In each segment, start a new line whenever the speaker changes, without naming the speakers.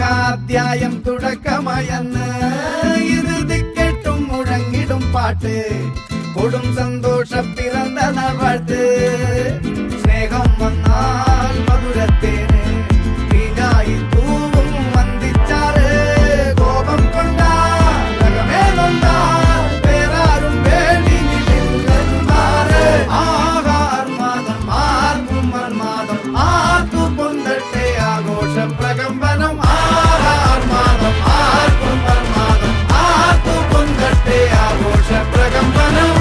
അധ്യായം തുടക്കമയന്ന് ഇറുതി കേട്ടും മുഴങ്ങിടും പാട്ട് കൊടും സന്തോഷ പിറന്ന നാൾവാഴ്ത്ത് സ്നേഹം വന്നാൽ മധുരത്തേന് തീനായി തൂവും വന്ദിച്ചാറ് കോപം കൊണ്ടാൽ നഖമേതൊണ്ടാൽ വേറാരും വേണ്ടി നിൽക്കുന്നമാറ് ആഹാർമാദം ആർക്കും മന്മാദം ആർക്കു പൊന്തട്ടെ ആഘോഷ പ്രകമ്പനം ആഹാർമാദം ആർക്കും മന്മാദം ആർക്കു പൊന്തട്ടെ ആഘോഷ പ്രകമ്പനം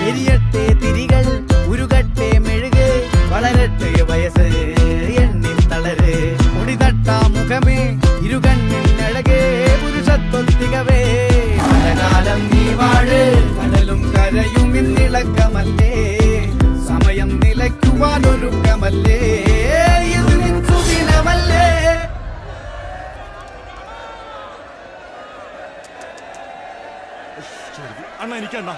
എരിയട്ടെ തിരികൾ ഉരുകട്ടെ മെഴുക് വളരട്ടെ വയസ്സ് എണ്ണിൽ തളര് മുടിതട്ടാ മുഖമേ ഇരുകണ്ണിൽ അഴകേ പുരുഷത്വത്തികവേ പലകാലം നീ വാഴ് കടലും കരയും ഇന്നിളക്കമല്ലേ സമയം നിലയ്ക്കുവാനൊരുക്കമല്ലേ ഇത് നിൻ സുദിനമല്ലേ.
അണ്ണ എനിക്കണ്ണ